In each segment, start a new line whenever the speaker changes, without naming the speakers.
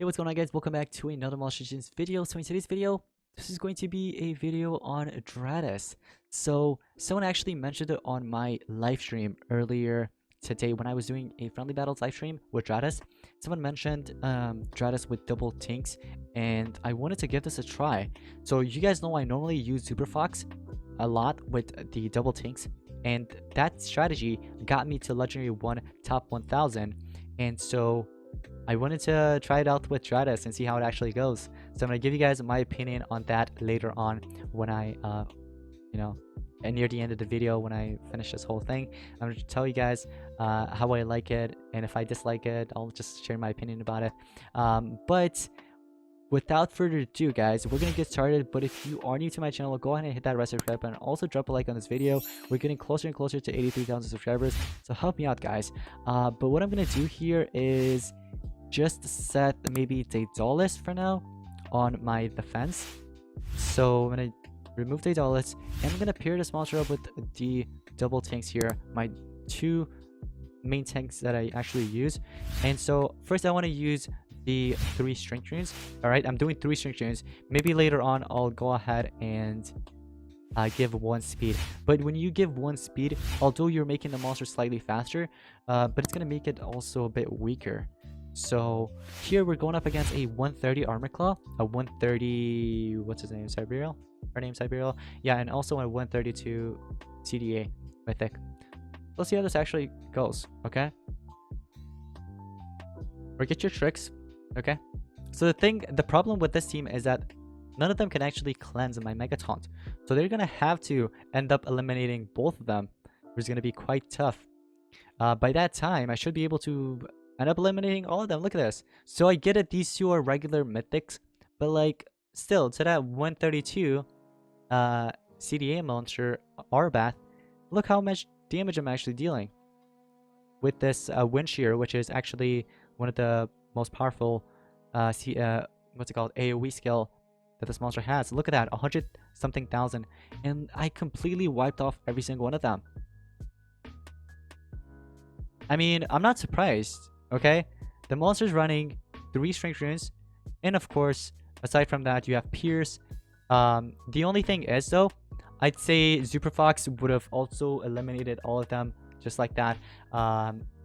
Hey, what's going on, guys? Welcome back to another Monster Legends video. So in today's video, this is going to be a video on Dratus. So someone actually mentioned it on my live stream earlier today when I was doing a friendly battles live stream with Dratus. Someone mentioned Dratus with double tinks, and I wanted to give this a try. So you guys know I normally use Super Fox a lot with the double tinks, and that strategy got me to Legendary 1 top 1000. And so I wanted to try it out with Dratus and see how it actually goes. So I'm going to give you guys my opinion on that later on when I, and near the end of the video when I finish this whole thing. I'm going to tell you guys how I like it, and if I dislike it, I'll just share my opinion about it. But without further ado, guys, we're going to get started. But if you are new to my channel, go ahead and hit that red subscribe button. Also, drop a like on this video. We're getting closer and closer to 83,000 subscribers, so help me out, guys. But what I'm going to do here is just set maybe Dratus for now on my defense. So I'm gonna remove Dratus, and I'm gonna pair this monster up with the double tanks here, my two main tanks that I actually use. And so first I want to use the 3 strength runes. All right, I'm doing 3 strength runes. Maybe later on I'll go ahead and give 1 speed. But when you give 1 speed, although you're making the monster slightly faster, but it's gonna make it also a bit weaker. So here we're going up against a 130 armor claw, a 130, what's his name, Siberia? Her name's Siberia. Yeah, and also a 132 CDA, I think. Let's see how this actually goes, okay? Or get your tricks, okay? So the problem with this team is that none of them can actually cleanse my Megataunt. So they're gonna have to end up eliminating both of them, which is gonna be quite tough. By that time, I should be able to end up eliminating all of them. Look at this. So I get it, these two are regular mythics, but like still to that 132 CDA monster Arbath, look how much damage I'm actually dealing with this wind shear, which is actually one of the most powerful what's it called, AoE skill that this monster has. Look at that, 100 something thousand, and I completely wiped off every single one of them. I mean, I'm not surprised. Okay, the monster's running 3 strength runes, and of course, aside from that, you have Pierce. The only thing is, though, I'd say Super Fox would have also eliminated all of them just like that.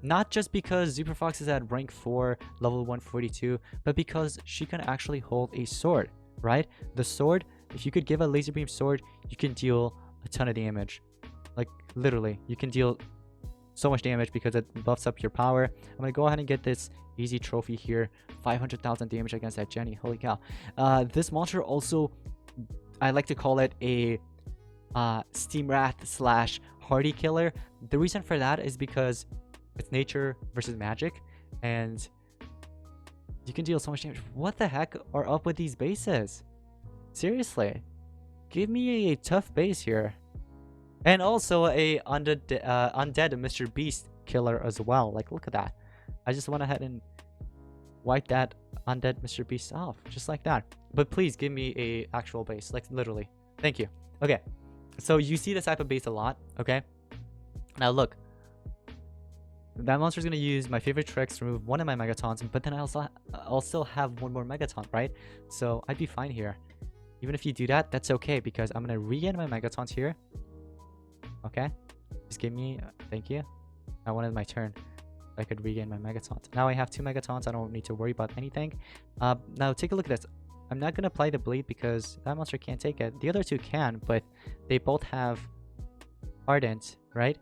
Not just because Super Fox is at rank 4, level 142, but because she can actually hold a sword, right? The sword, if you could give a laser beam sword, you can deal a ton of damage. Like, literally, you can deal so much damage because it buffs up your power. I'm gonna go ahead and get this easy trophy here, 500,000 damage against that Jenny. Holy cow. This monster also, I like to call it a Steam Wrath slash Hardy killer. The reason for that is because it's nature versus magic, and you can deal so much damage. What the heck are up with these bases? Seriously, give me a tough base here. And also a undead Mr. Beast killer as well. Like, look at that. I just went ahead and wiped that undead Mr. Beast off. Just like that. But please give me a actual base. Like, literally. Thank you. Okay. So you see this type of base a lot. Okay. Now look. That monster's going to use my favorite tricks to remove one of my Megataunts. But then I'll still have one more Megataunt, right? So I'd be fine here. Even if you do that, that's okay. Because I'm going to regain my Megataunts here. Okay, just give me, thank you. I wanted my turn. I could regain my Megataunt. Now I have 2 Megataunts. I don't need to worry about anything. Now take a look at this. I'm not going to apply the bleed because that monster can't take it. The other 2 can, but they both have Ardent, right?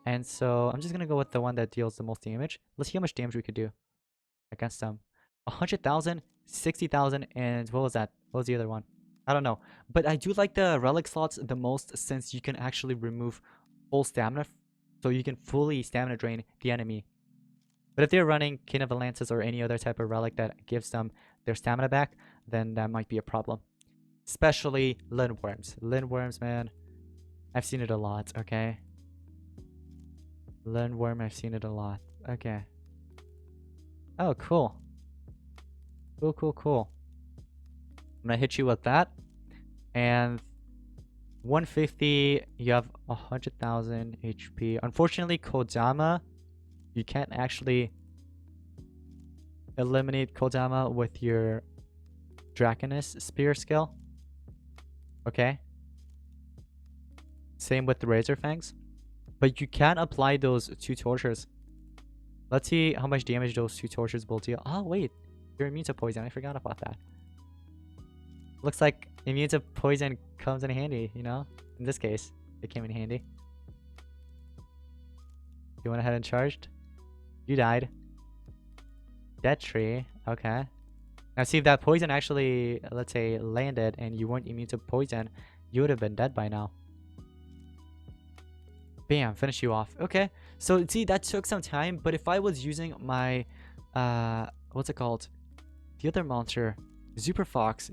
And so I'm just going to go with the one that deals the most damage. Let's see how much damage we could do against them. 100,000, 60,000, and what was that? What was the other one? I don't know, but I do like the relic slots the most since you can actually remove full stamina, so you can fully stamina drain the enemy. But if they're running King of Atlantis or any other type of relic that gives them their stamina back, then that might be a problem. Especially Lindworms. Lindworms, man, I've seen it a lot, okay? Lindworm, I've seen it a lot. Okay. Oh, cool. Cool. I'm gonna hit you with that, and 150, you have 100,000 HP. Unfortunately, Kodama, you can't actually eliminate Kodama with your Draconus Spear skill. Okay. Same with the Razor Fangs. But you can apply those 2 tortures. Let's see how much damage those 2 tortures will deal. Oh, wait. You're immune to poison. I forgot about that. Looks like immune to poison comes in handy, you know? In this case, it came in handy. You went ahead and charged. You died. Dead tree. Okay. Now see if that poison actually, let's say, landed and you weren't immune to poison, you would have been dead by now. Bam, finish you off. Okay. So see, that took some time, but if I was using my what's it called? The other monster, Super Fox,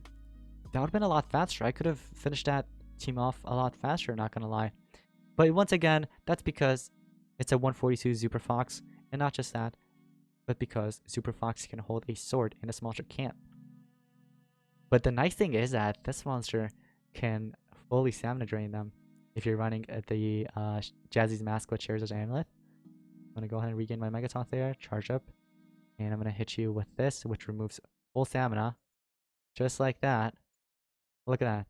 that would have been a lot faster. I could have finished that team off a lot faster, not gonna lie. But once again, that's because it's a 142 Super Fox, and not just that, but because Super Fox can hold a sword and this monster can't. But the nice thing is that this monster can fully stamina drain them if you're running the Jazzy's Mask with Charizard's Amulet. I'm gonna go ahead and regain my Megataunt there, charge up, and I'm gonna hit you with this, which removes full stamina, just like that. Look at that.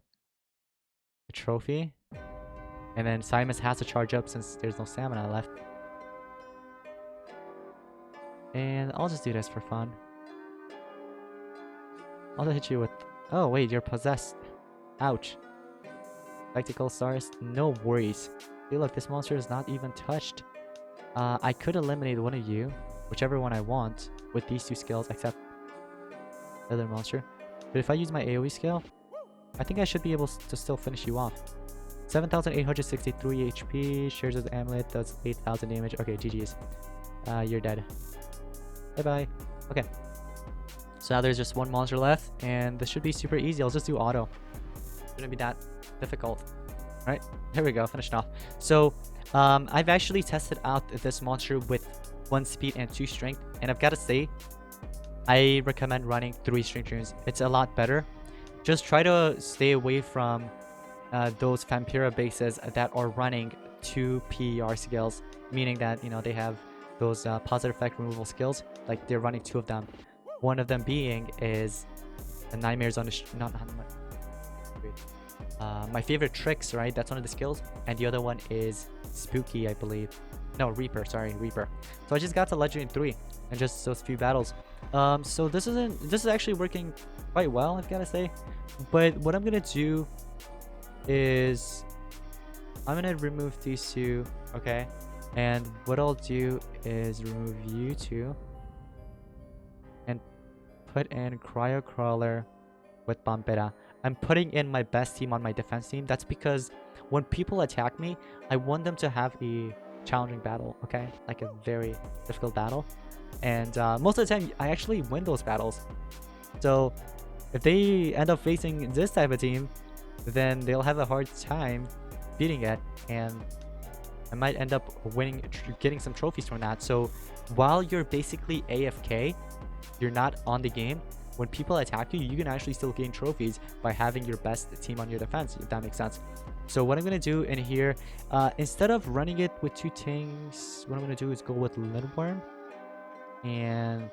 A trophy. And then Simus has to charge up since there's no stamina left. And I'll just do this for fun. I'll hit you with... Oh, wait, you're possessed. Ouch. Spectacle stars, no worries. See, look, this monster is not even touched. I could eliminate one of you, whichever one I want, with these 2 skills, except the other monster. But if I use my AoE skill, I think I should be able to still finish you off. 7,863 HP, shares of the amulet, does 8,000 damage. Okay, GG's. You're dead. Bye-bye. Okay. So now there's just 1 monster left, and this should be super easy. I'll just do auto. Shouldn't be that difficult. Alright, here we go, finished off. So, I've actually tested out this monster with 1 speed and 2 strength, and I've got to say, I recommend running 3 strength runes. It's a lot better. Just try to stay away from those Vampira bases that are running 2 PER skills, meaning that, you know, they have those positive effect removal skills. Like, they're running 2 of them. One of them being is the Nightmares on the my favorite tricks, right? That's one of the skills, and the other one is Spooky, I believe. No, Reaper. Sorry, Reaper. So I just got to Legendary 3 in just those few battles. So this is actually working quite well, I've got to say. But what I'm gonna do is I'm gonna remove these 2, okay? And what I'll do is remove you 2 and put in Cryo Crawler with Bombetta. I'm putting in my best team on my defense team. That's because when people attack me, I want them to have a challenging battle, okay? Like a very difficult battle. And most of the time, I actually win those battles. So if they end up facing this type of team, then they'll have a hard time beating it. And I might end up winning, getting some trophies from that. So while you're basically AFK, you're not on the game, when people attack you, you can actually still gain trophies by having your best team on your defense, if that makes sense. So what I'm going to do in here, instead of running it with 2 tanks, what I'm going to do is go with Lindworm. And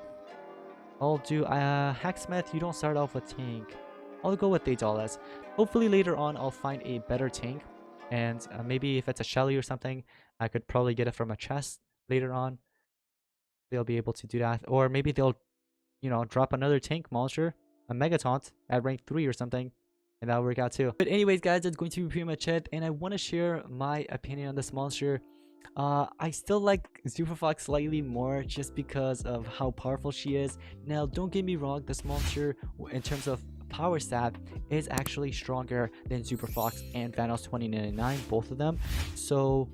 I'll do Hacksmith. You don't start off with tank. I'll go with Daedalus. Hopefully later on I'll find a better tank. And maybe if it's a Shelly or something, I could probably get it from a chest later on. They'll be able to do that. Or maybe they'll, you know, drop another tank monster, a Megataunt at rank 3 or something, and that'll work out too. But anyways, guys, that's going to be pretty much it, and I want to share my opinion on this monster. I still like Super Fox slightly more just because of how powerful she is. Now, don't get me wrong, this monster, in terms of power stat, is actually stronger than Super Fox and Vanos 2099, both of them. So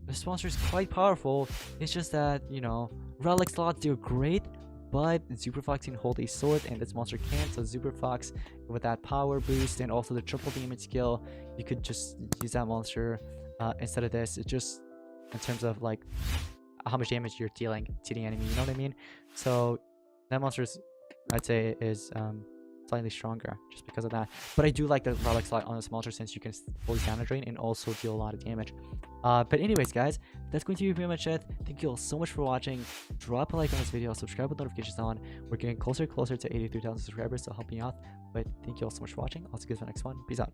this monster is quite powerful. It's just that, you know, relic slots, they're great, but Super Fox can hold a sword and this monster can't. So Super Fox, with that power boost and also the triple damage skill, you could just use that monster instead of this. It just, in terms of like how much damage you're dealing to the enemy, you know what I mean? So that monster is, I'd say, is slightly stronger just because of that. But I do like the relic slot on this monster since you can fully stamina drain and also deal a lot of damage. But anyways, guys, that's going to be pretty much it. Thank you all so much for watching. Drop a like on this video, subscribe with notifications on. We're getting closer and closer to 83,000 subscribers, so help me out. But thank you all so much for watching. I'll see you guys in the next one. Peace out.